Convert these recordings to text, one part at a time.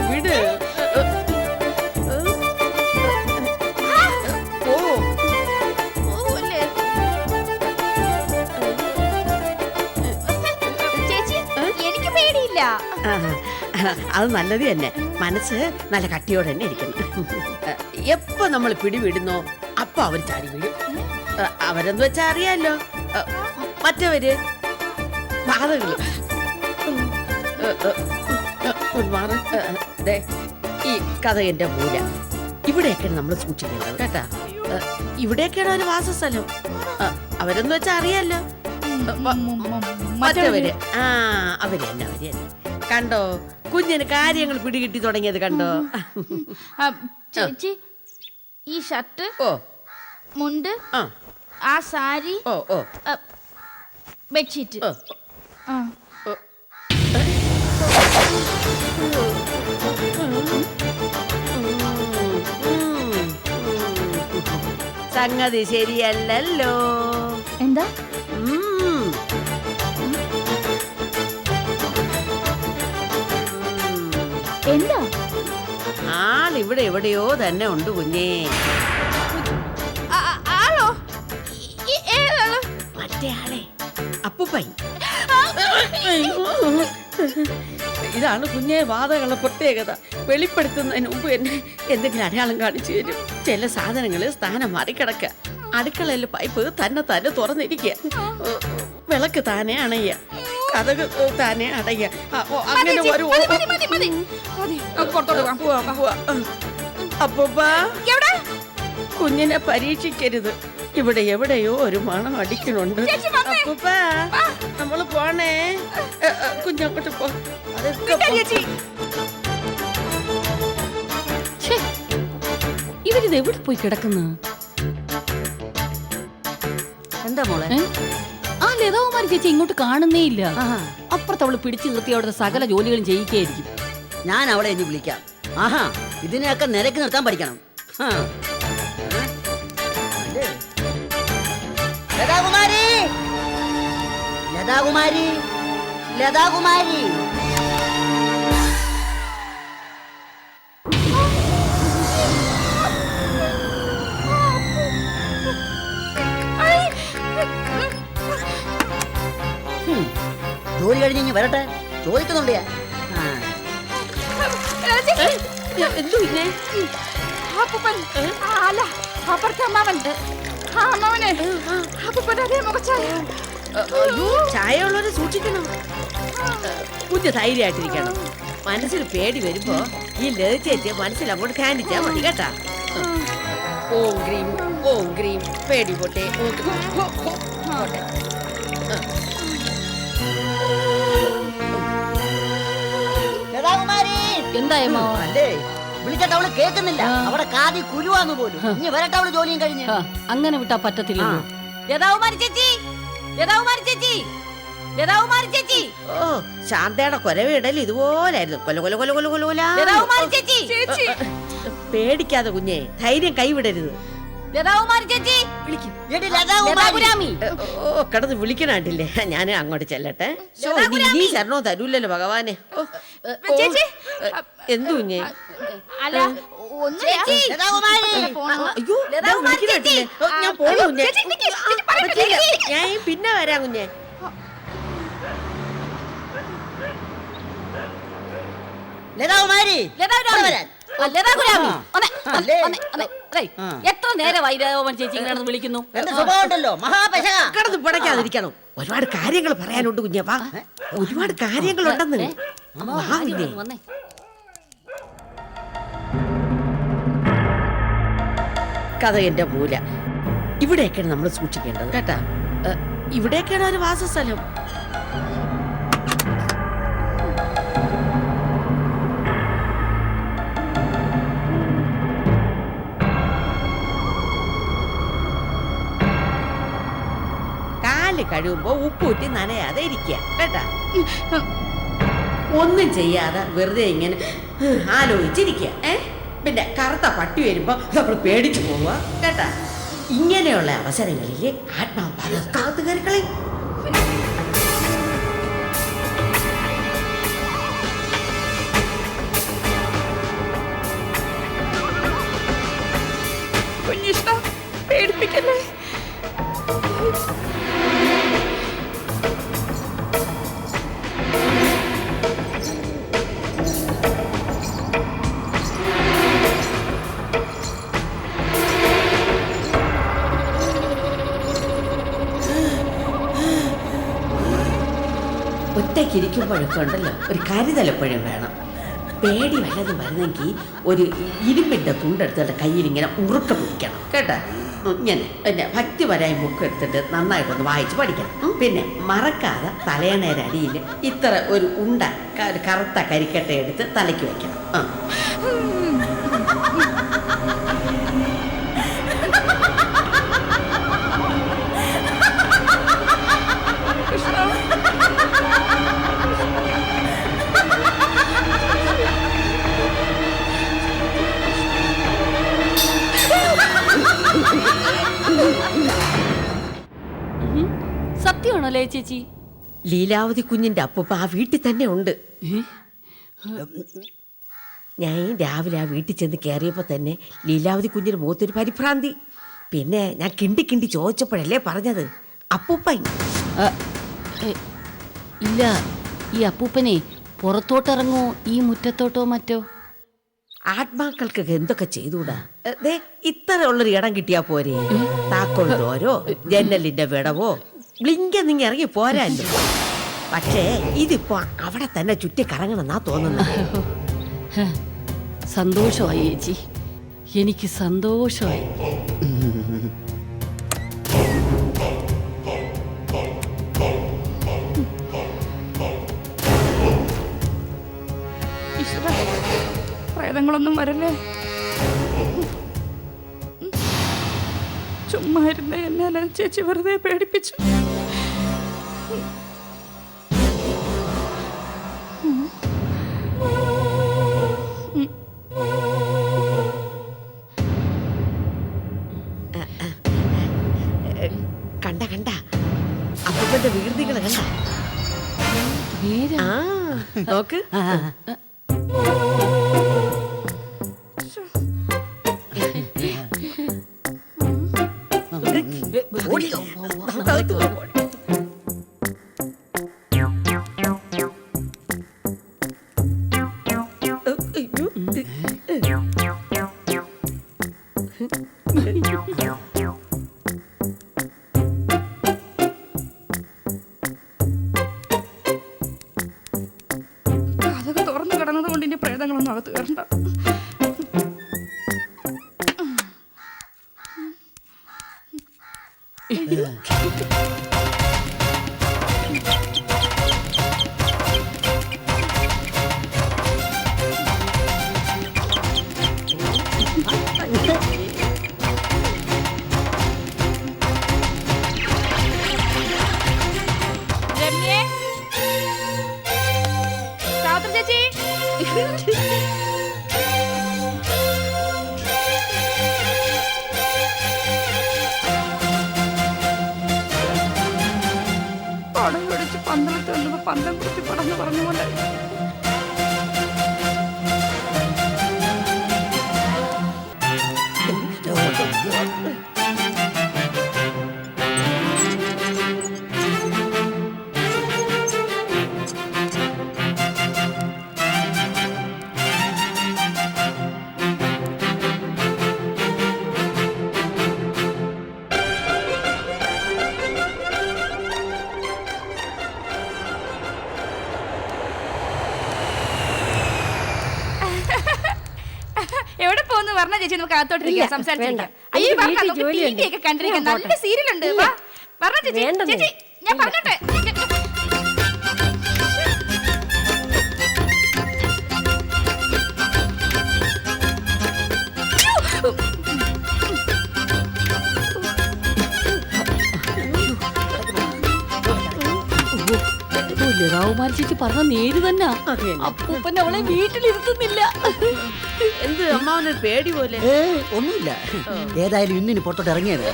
വിട്. എനിക്ക് പേടിയില്ല. അത് നല്ലത് തന്നെ. മനസ്സ് നല്ല കട്ടിയോടെ തന്നെ ഇരിക്കുന്നു. എപ്പോ നമ്മൾ പിടിവിടുന്നോ അപ്പൊ അവർ ചാടി വീഴും. അവരെന്ന് വെച്ചാ അറിയാലോ, മറ്റവര് ബാധകള്. ഈ കഥ എന്റെ മൂല. ഇവിടെയൊക്കെയാണ് നമ്മൾ സൂക്ഷിക്കേണ്ടത് കേട്ടാ. ഇവിടെയൊക്കെയാണ് ഒരു വാസസ്ഥലം. അവരെന്ന് വെച്ചാ അറിയാലോ, മറ്റവര്. അവര് തന്നെ, അവര് തന്നെ. കണ്ടോ കുഞ്ഞിന് കാര്യങ്ങൾ പിടികിട്ടി തുടങ്ങിയത് കണ്ടോ. ചേച്ചി, ഈ ഷർട്ട്, മുണ്ട്, ആ സാരി, ബെഡ്ഷീറ്റ്. സംഗതി ശരിയല്ലല്ലോ. എന്താ? എന്താ? ആളിവിടെ എവിടെയോ തന്നെ ഉണ്ട് കുഞ്ഞേ. ആളോ? മറ്റേ ആളെ അപ്പൂപ്പൻ. ഇതാണ് കുഞ്ഞെ വാതകളുടെ പ്രത്യേകത. വെളിപ്പെടുത്തുന്നതിന് മുമ്പ് എന്നെ എന്തെങ്കിലും അടയാളം കാണിച്ചു തരും. ചില സാധനങ്ങള് സ്ഥാനം മാറിക്കിടക്ക. അടുക്കളയിൽ പൈപ്പ് തന്നെ തുറന്നിരിക്കുക. വിളക്ക് താനെ അണയ്യ, കഥക് താനെ അടയ്യ. അങ്ങനെ ഒരു അപ്പൂപ്പ, കുഞ്ഞിനെ പരീക്ഷിക്കരുത്. ഇവിടെ എവിടെയോ ഒരു മണം അടിക്കണുണ്ട്. അപ്പൂപ്പ, നമ്മള് പോണേ. കുഞ്ഞങ്ങോട്ട് പോ. ഇവരിത് എവിടെ പോയി കിടക്കുന്നു? എന്താ മോളെ? ആ ലതാകുമാരി ചേച്ചി ഇങ്ങോട്ട് കാണുന്നേ ഇല്ല. അപ്പുറത്ത് അവള് പിടിച്ചു നിർത്തി അവിടുത്തെ സകല ജോലികളും ചെയ്യിക്കായിരിക്കും. ഞാൻ അവളെ ഇനി വിളിക്കാം. ആഹാ, ഇതിനെയൊക്കെ നിരക്ക് നിർത്താൻ പഠിക്കണം. ലതാകുമാരി, ലതാകുമാരി, ലതാകുമാരി. ജോലി കഴിഞ്ഞ് ഇനി വരട്ടെ, ചോദിക്കുന്നുണ്ട്. ചായ ഉള്ളവരെ സൂക്ഷിക്കണം. കുഞ്ഞ് ധൈര്യമായിട്ടിരിക്കണം. മനസ്സിൽ പേടി വരുമ്പോ ഈ ലളിതേച്ചിയെ മനസ്സിൽ അങ്ങോട്ട് കാണിച്ചാ മതി കേട്ടാ. ഓം ഗ്രീം, ഓം ഗ്രീം, പേടി പോട്ടെ. എന്തായമോ? അല്ലേ, വിളിച്ചിട്ട് അവള് കേൾക്കുന്നില്ല. അവിടെ കാതി കുരുവാന്ന് പോലും. ഇനി വരട്ടെ അവള് ജോലിയും കഴിഞ്ഞ്. അങ്ങനെ വിട്ടാ പറ്റത്തില്ല. ലതാകുമാരി ചേച്ചി, ലതാകുമാരി ചേച്ചി, ലതാകുമാരി ചേച്ചി. ഓ, ശാന്തയുടെ കൊലവിടൽ ഇതുപോലായിരുന്നു. കൊല കൊല കൊല കൊല കൊല കൊല. ലതാകുമാരി ചേച്ചി, പേടിക്കാതെ കുഞ്ഞെ, ധൈര്യം കൈവിടരുത്. ലതാകുമാരി ചേച്ചി വിളിക്കും. ഓ, കിടന്ന് വിളിക്കണാട്ടില്ലേ. ഞാൻ അങ്ങോട്ട് ചെല്ലട്ടെ. നീ ശരണോ തരൂല്ലല്ലോ ഭഗവാനെ. എന്തു കുഞ്ഞെ? അല്ല, ഞാൻ പോണു കുഞ്ഞെ. ഞാൻ പിന്നെ വരാം കുഞ്ഞെ. ലതാകുമാരി, എത്ര നേരമായി ലതാകുമാരി ചേച്ചി ഇങ്ങനെ വിളിക്കുന്നു? എന്റെ സ്വഭാവം ഉണ്ടല്ലോ, മഹാപശക. കിടന്ന് പിടയ്ക്കാതിരിക്കണം. ഒരുപാട് കാര്യങ്ങൾ പറയാനുണ്ട് കുഞ്ഞെ. വാ, ഒരുപാട് കാര്യങ്ങളുണ്ടെന്ന്. കഥ എന്റെ മൂല. ഇവിടെയൊക്കെയാണ് നമ്മൾ സൂക്ഷിക്കേണ്ടത് കേട്ടാ. ഇവിടെയൊക്കെയാണ് ഒരു വാസസ്ഥലം. കാല് കഴിയുമ്പോ ഉപ്പൂറ്റി നനയാതെ ഇരിക്കുക കേട്ടാ. ഒന്നും ചെയ്യാതെ വെറുതെ ഇങ്ങനെ ആലോചിച്ചിരിക്കുക. പിന്നെ കറുത്ത പട്ടി വരുമ്പോ നമ്മൾ പേടിച്ചു പോവുക കേട്ടാ. ഇങ്ങനെയുള്ള അവസരങ്ങളിൽ ആത്മാവ് പതക്കാത്ത കരുക്കളെ. ഒറ്റയ്ക്ക് ഇരിക്കുമ്പോഴൊക്കെ ഉണ്ടല്ലോ ഒരു കരുതലെപ്പോഴും വേണം. പേടി വല്ലതും വരുന്നെങ്കിൽ ഒരു ഇരുമ്പിൻ്റെ തുണ്ടെടുത്തിട്ട് കയ്യിൽ ഇങ്ങനെ ഉറുക്ക പിടിക്കണം കേട്ടോ. ഇങ്ങനെ പിന്നെ ഭക്തിപരായി ബുക്ക് എടുത്തിട്ട് നന്നായിട്ടൊന്ന് വായിച്ച് പഠിക്കണം. പിന്നെ മറക്കാതെ തലയണേര അടിയിൽ ഇത്ര ഒരു ഉണ്ട ഒരു കറുത്ത കരിക്കട്ട എടുത്ത് തലയ്ക്ക് വെക്കണം. സത്യമാണല്ലേ ചേച്ചി? ലീലാവതി കുഞ്ഞിന്റെ അപ്പൂപ്പ ആ വീട്ടിൽ തന്നെ ഉണ്ട്. ഞാൻ രാവിലെ ആ വീട്ടിൽ ചെന്ന് കയറിയപ്പോൾ തന്നെ ലീലാവതി കുഞ്ഞിന് മുഖത്തൊരു പരിഭ്രാന്തി. പിന്നെ ഞാൻ കിണ്ടി കിണ്ടി ചോദിച്ചപ്പോഴല്ലേ പറഞ്ഞത് അപ്പൂപ്പൻ. ഇല്ല, ഈ അപ്പൂപ്പനെ പുറത്തോട്ടിറങ്ങോ ഈ മുറ്റത്തോട്ടോ മറ്റോ? ആത്മാക്കൾക്കൊക്കെ എന്തൊക്കെ ചെയ്തൂടാ. ഇത്ര ഉള്ളൊരു ഇടം കിട്ടിയാ പോരെ. താക്കോൽ ഡോരോ ജനലിന്റെ വിടവോ ബ്ലിങ്ക നിങ്ങ ഇറങ്ങി പോരാല്ലോ. പക്ഷേ ഇതിപ്പോ അവിടെ തന്നെ ചുറ്റി കറങ്ങണമെന്നാ തോന്നുന്നത്. സന്തോഷമായി ചേച്ചി, എനിക്ക് സന്തോഷമായി. പ്രേതങ്ങളൊന്നും വരല്ലേ. ചുമ്മാ ഇരുന്ന് എന്നെ ചേച്ചി വെറുതെ പേടിപ്പിച്ചു. കണ്ട കണ്ട അപ്പൂപ്പന്റെ വീർതികളെ കണ്ട. നോക്ക്. അതൊക്കെ തുറന്നു കിടന്നത് കൊണ്ട് ഇനി പ്രേതങ്ങളൊന്നും അകത്ത് കയറണ്ട. പടം പിടിച്ച് പന്തളത്ത് വന്നപ്പോ പന്തം കുത്തി പടന്ന് പറഞ്ഞുകൊണ്ട് എവിടെ പോകുന്നു പറഞ്ഞ ചേച്ചി നമുക്ക് അകത്തോട്ടിരിക്കാം, സംസാരിച്ചിരിക്കാം. അയ്യോ ഒക്കെ കണ്ടിരിക്കാം, നല്ല സീരിയലുണ്ട്. പറഞ്ഞ ചേച്ചി ചേച്ചി ഞാൻ പറഞ്ഞോട്ടെ. ലതാകുമാരി ചേച്ചി പറഞ്ഞ നേര് തന്നെ. അപ്പൂപ്പൻ അവളെ വീട്ടിലിരുത്തുന്നില്ല. എന്ത് അമ്മാവനൊരു പേടി പോലെ? ഒന്നുമില്ല, ഏതായാലും ഇന്നിനി പുറത്തോട്ട് ഇറങ്ങിയത്.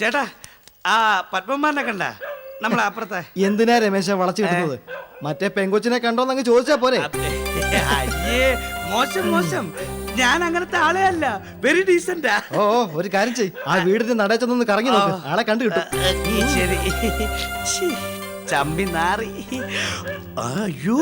ചേട്ടാ, ആ പത്മന്മാരനെ കണ്ട നമ്മളെ അപ്പുറത്തെ? എന്തിനാ രമേശ വളച്ചു കിട്ടുന്നത്? മറ്റേ പെങ്കൊച്ചിനെ കണ്ടോന്നങ്ങ് ചോദിച്ചാ പോരെ? അയ്യേ, മോശം മോശം, ഞാൻ അങ്ങനത്തെ ആളെ അല്ല, വെരി ഡീസന്റാ. ഓ ഒരു കാര്യം ചെയ്, ആ വീടിന്റെ നടച്ചൊന്ന് കറങ്ങി നോക്ക്, ആളെ കണ്ടു കിട്ടും. ശരി. ചമ്പി നാറി. അയ്യോ,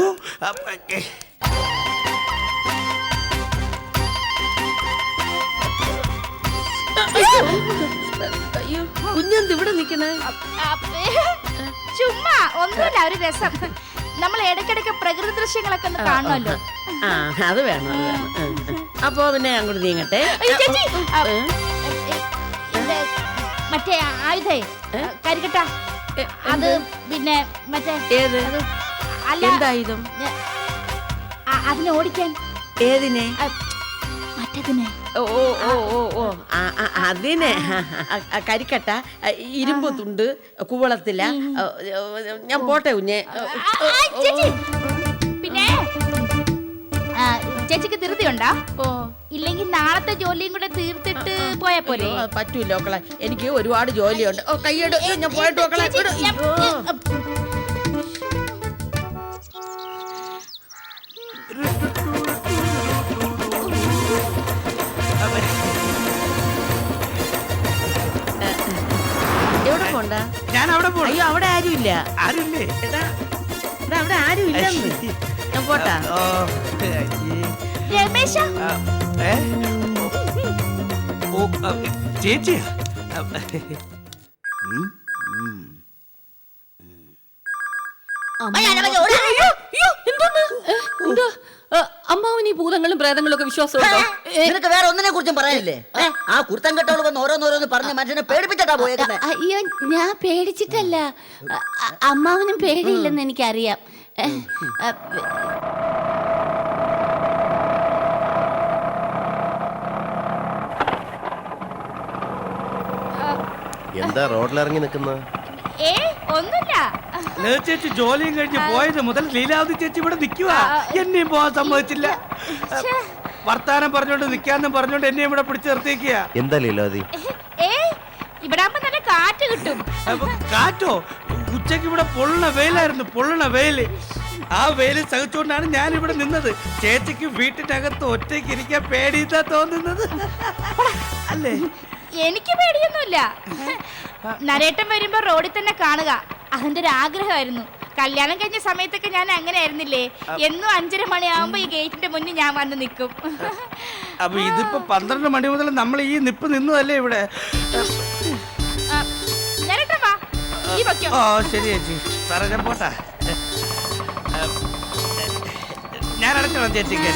അയ്യോ കുഞ്ഞെന്ത് ഇവിടെ നിക്കണേ? ചുമ്മാ ഒന്നുമില്ല, ഒരു രസം. നമ്മൾ ഇടയ്ക്കിടയ്ക്ക് പ്രകൃതി ദൃശ്യങ്ങളൊക്കെ ഒന്ന് കാണണമല്ലോ. ആ അത് വേണം അത് വേണം. അപ്പോ പിന്നെ അങ്ങോട്ട് നീങ്ങട്ടെ. അയ്യോ, ചേച്ചി, ഇത് മറ്റേ ആയുധേ കരിക്കട്ട അത് പിന്നെ മറ്റേ ഏത്? അല്ല എന്തായുധം? അതിനെ ഓടിക്കാൻ. ഏതിനെ? മറ്റേതിനെ. ഓ ഓ ഓ ഓ ഓ അതിനെ കരിക്കട്ട, ഇരുമ്പ് തുണ്ട്, കുവളത്തില. ഞാൻ പോട്ടെ കുഞ്ഞെ. ചേച്ചി പിന്നെ ചേച്ചിക്ക് ധൃതിയുണ്ടോ? ഓ ഇല്ലെങ്കിൽ നാളത്തെ ജോലിയും കൂടെ തീർത്തിട്ട് പോയാ പോരെ? പറ്റൂല മക്കളെ, എനിക്ക് ഒരുപാട് ജോലിയുണ്ട്. ഓ കൈയ്യട്, ഞാൻ പോയിട്ട് മക്കളെ. എവിടെ പോണ്ട? ഞാൻ അവിടെ പോണു. അയ്യോ അവിടെ ആരുമില്ല. ആരുമില്ലേ? എടാ എടാ അവിടെ ആരുമില്ല. ഞാൻ പോട്ടാ. ഓ, അയ്യേ. രമേശ, ഏ? ഓ, ചേച്ചിയാ? അമ്മാവൻ ഈ ഭൂതങ്ങളും പ്രേതങ്ങളും ഒക്കെ വിശ്വാസമുണ്ടോ? നിനക്ക് വേറെ ഒന്നിനെ കുറിച്ചും പറയാനില്ലേ? ആ കുർത്തം കെട്ടവള് വന്ന് ഓരോന്നോരോന്ന് പറഞ്ഞ് മനുഷ്യനെ പേടിപ്പിച്ചിട്ടാ പോയേക്കുന്നത്. അയ്യോ ഞാൻ പേടിച്ചിട്ടല്ല, അമ്മാവനും പേടിയില്ലെന്ന് എനിക്കറിയാം. എന്താ റോഡിലിറങ്ങി നിൽക്കുന്നത്? ഒന്നുമില്ല. ലത ചേച്ചി ജോലിയും കഴിഞ്ഞ് പോയത് മുതൽ ലീലാവതി ചേച്ചി ഇവിടെ നിൽക്കുക. എന്നെയും പോവാൻ സമ്മതിച്ചില്ല. വർത്താനം പറഞ്ഞോണ്ട് നിക്കാന്ന് പറഞ്ഞോണ്ട് എന്നെ ഇവിടെ പിടിച്ചു നിർത്തിക്കുക. എന്താ ലീലാവതി? ഇവിടെ ആകുമ്പോ നല്ല കാറ്റ് കിട്ടും. കാറ്റോ? ഉച്ചക്ക് ഇവിടെ പൊള്ളണ വെയിലായിരുന്നു, പൊള്ളണ വെയില്. ആ വെയില് സഹിച്ചുകൊണ്ടാണ് ഞാൻ ഇവിടെ നിന്നത്. ചേച്ചിക്ക് വീട്ടിനകത്ത് ഒറ്റയ്ക്ക് ഇരിക്കാൻ പേടിയിട്ടാ തോന്നുന്നത് അല്ലേ? എനിക്ക് പേടിയൊന്നുമില്ല. നരേട്ടൻ വരുമ്പോ റോഡിൽ തന്നെ കാണുക, അതിന്റെ ഒരു ആഗ്രഹമായിരുന്നു. കല്യാണം കഴിഞ്ഞ സമയത്തൊക്കെ ഞാൻ അങ്ങനെ ആയിരുന്നില്ലേ, എന്നും 5:30 മണിയാവുമ്പോ ഈ ഗേറ്റിന്റെ മുന്നിൽ ഞാൻ വന്ന് നിൽക്കും. അപ്പൊ ഇതിപ്പോ 12 മണി മുതൽ നമ്മൾ ഈ നിപ്പ് നിന്നതല്ലേ ഇവിടെ? നരേട്ടൻ വാ, ഈ വയ്ക്കോ. ഓ ശരി ചേച്ചി, സാറേ ഞാൻ പോട്ടാ. ഞാൻ അടച്ചോളാം ചേച്ചിക്ക്.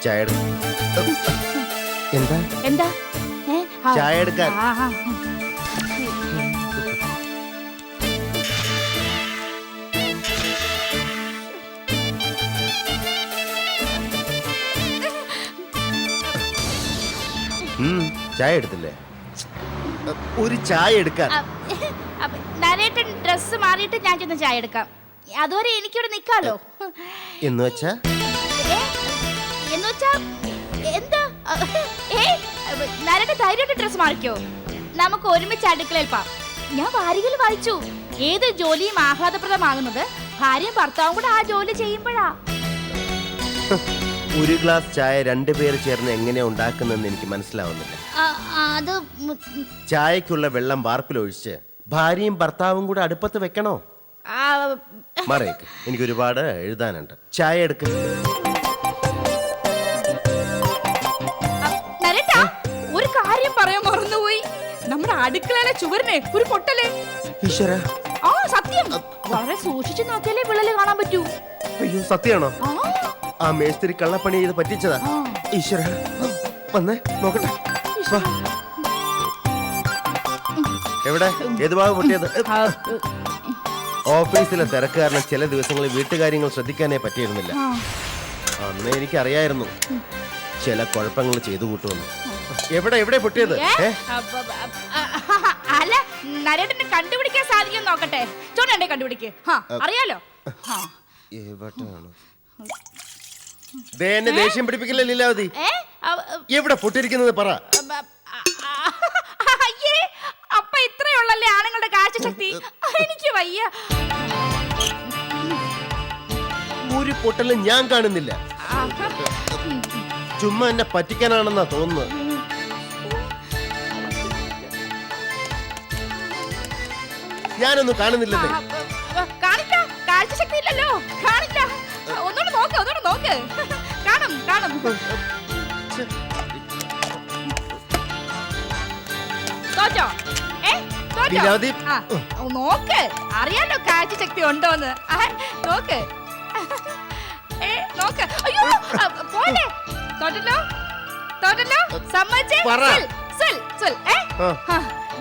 ചായ എന്താ എന്താ ചായ എടുക്കാൻ? ചായ എടുത്തില്ലേ? ഒരു ചായ എടുക്കാൻ. നരേട്ടൻ ഡ്രസ് മാറിയിട്ട് ഞാൻ ചെന്ന് ചായ എടുക്കാം. അതുവരെ എനിക്കിവിടെ നിക്കാലോ. എന്ന് വെച്ചാ എന്താ? നരേട്ടൻ ധൈര്യമായിട്ട് ഡ്രസ് മാറിക്കോ, നമുക്ക് ഒരുമിച്ച് അടുക്കളയിൽ പാം. ഞാൻ വാരികയിൽ വായിച്ചു, ഏത് ജോലിയും ആഹ്ലാദപ്രദമാകുന്നത് ഭാര്യയും ഭർത്താവും കൂടെ ആ ജോലി ചെയ്യുമ്പോഴാ. ഒരു ഗ്ലാസ് ചായ 2 പേര് ചേർന്ന് എങ്ങനെയാ ഉണ്ടാക്കുന്നെന്ന് എനിക്ക് മനസ്സിലാവുന്നില്ല. അത് ചായക്കുള്ള വെള്ളം വാർപ്പിലൊഴിച്ച് ഭാര്യയും ഭർത്താവും കൂടെ അടുപ്പത്ത് വെക്കണോ? മറേക്ക്, എനിക്ക് ഒരുപാട് എഴുതാനുണ്ട്. ചായ എടുക്ക. നരേട്ടാ, ഒരു കാര്യം പറയാൻ മറന്നുപോയി. നമ്മുടെ അടുക്കളയിലെ ചുവരിനെ ഒരു പൊട്ടലേ. ഈശ്വര, ആ സത്യം, വളരെ സൂക്ഷിച്ചു നോക്കിയാലേ വിള്ളല് കാണാൻ പറ്റൂ. അയ്യോ സത്യമാണോ? ആ മേസ്തിരി കള്ളപ്പണി ചെയ്ത് പറ്റിച്ചതാ. ഈശ്വര, വന്നേ നോക്കട്ടെ. വാ. എവിടെ? ഏത് ഭാഗം പൊട്ടിയത്? ഓഫീസിലെ തിരക്ക് കാരണം ചില ദിവസങ്ങളിൽ വീട്ടുകാര്യങ്ങൾ ശ്രദ്ധിക്കാനേ പറ്റിയിരുന്നില്ല. അന്ന് എനിക്കറിയായിരുന്നു ചില കുഴപ്പങ്ങൾ ചെയ്തു കൂട്ടുമെന്ന്. എവിടെ പൊട്ടിയത്? അല്ല, നരേട്ടനെ കണ്ടുപിടിക്കാൻ സാധിക്കും നോക്കട്ടെ. ചോണ്ടേ കണ്ടുപിടിക്ക്. അറിയാലോ. എവിടെയാണ്? ദേഷ്യം പിടിപ്പിക്കില്ല ലീലാവതി. എവിടെ പൊട്ടിയിരിക്കുന്നത് പറ. അപ്പൊ ഇത്രയുള്ളല്ലേ ആണുങ്ങളുടെ കാഴ്ചശക്തി? എനിക്ക് വയ്യ. ഒരു പൊട്ടലും ഞാൻ കാണുന്നില്ല. ചുമ്മാ എന്നെ പറ്റിക്കാനാണെന്നാ തോന്നുന്നത്. ഞാനൊന്നും കാണുന്നില്ലല്ലേ? കാണില്ല, കാഴ്ചശക്തി ഇല്ലല്ലോ, കാണില്ല. നോക്ക് കാണും കാണും. തോറ്റോ? തോറ്റോ? ലീലാവതി. ആ, നോക്ക് അറിയാലോ കാഴ്ച ശക്തി ഉണ്ടോന്ന്. നോക്ക് നോക്ക്. അയ്യോ പോലെ തോറ്റല്ലോ തോറ്റല്ലോ. സമ്മതിച്ചേ. പറ.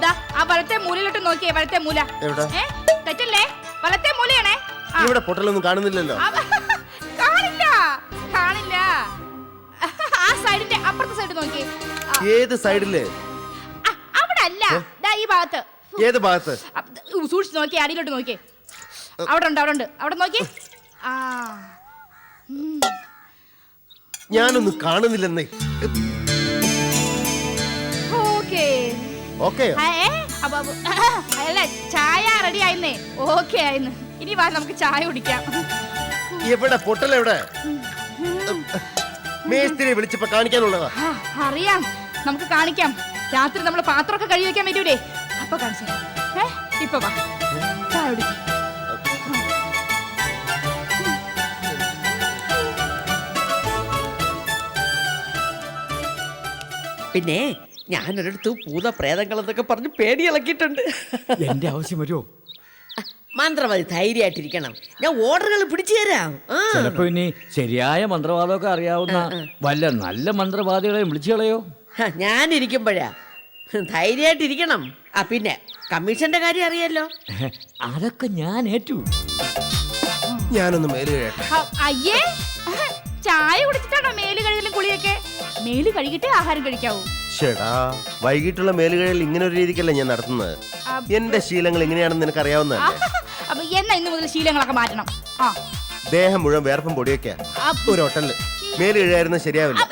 ദാ ആ വലത്തെ മൂലയിലോട്ട് നോക്കിയേ. വലത്തെ മൂല. എവിടെ? തെറ്റല്ലേ? വലത്തെ മൂലയാണേ. ഇവിടെ പൊട്ടലൊന്നും കാണുന്നില്ലല്ലോ. കാണില്ല കാണില്ല. ആ സൈഡിന്റെ അപ്പുറത്തെ സൈഡ് നോക്കിയേ. ഏത് സൈഡില്? അവിടെ അല്ല, ദാ ഈ ഭാഗത്ത്. ഏത് ഭാഗത്ത്? സൂക്ഷിച്ച് നോക്കിയേ, അടിയിലോട്ട് നോക്കിയേ. അവിടെ ഉണ്ട് അവിടെ ഉണ്ട്. അവിടെ നോക്കിയേ. ആ ഞാനൊന്നും കാണുന്നില്ലെന്നേ. Okay okay. അല്ല ചായ റെഡി ആയിരുന്നേ. ഓക്കെ ആയിരുന്നു. ഇനി വാ നമുക്ക് ചായ കുടിക്കാം. എവിടെ പൊട്ടലെവിടെ? മേസ്തിരി വിളിച്ചപ്പോ കാണിക്കാനുള്ളതാ. അറിയാം, നമുക്ക് കാണിക്കാം. രാത്രി നമ്മൾ പാത്രമൊക്കെ കഴുകി വെക്കാൻ വരൂലേ, അപ്പൊ കാണിച്ചു തരാം. ഇപ്പൊ വാ ചായ കുടിക്കാം. പിന്നെ ഞാനൊരിടത്ത് ഭൂതപ്രേതങ്ങളെന്നൊക്കെ പറഞ്ഞ് പേടി ഇളക്കിയിട്ടുണ്ട്. എന്റെ ആവശ്യം വരുമോ? മന്ത്രവാദി ധൈര്യമായിട്ടിരിക്കണം, ഞാൻ ഓർഡറുകൾ പിടിച്ചു തരാം. ചിലപ്പോ ഇനി ശരിയായ മന്ത്രവാദമൊക്കെ അറിയാവുന്ന വല്ല നല്ല മന്ത്രവാദികളെ വിളിച്ചു കളയോ? ഞാനിരിക്കുമ്പോഴാ ധൈര്യമായിട്ടിരിക്കണം. പിന്നെ കമ്മീഷന്റെ കാര്യം അറിയാലോ. അതൊക്കെ ഞാൻ ഏറ്റു. ഞാനൊന്ന് മേല് കഴിയട്ടെ. അയ്യേ, ചായ കുടിച്ചിട്ടാണോ മേല് കഴുകലും കുളിയൊക്കെ? മേല് കഴുകിട്ടേ ആഹാരം കഴിക്കാവൂ. ചേടാ, വൈകിട്ടുള്ള മേലുകഴിൽ ഇങ്ങനെ ഒരു രീതിക്കല്ല ഞാൻ നടത്തുന്നത്. എന്റെ ശീലങ്ങൾ എങ്ങനെയാണെന്ന് നിനക്ക് അറിയാവുന്നതല്ലേ. അപ്പൊ എന്നാ ഇന്ന് മുതൽ ശീലങ്ങളൊക്കെ മാറ്റണം. ദേഹം മുഴുവൻ വേർപ്പും പൊടിയൊക്കെ ഒരു ഹോട്ടലില് മേല് കഴിയായിരുന്ന ശരിയാവില്ല.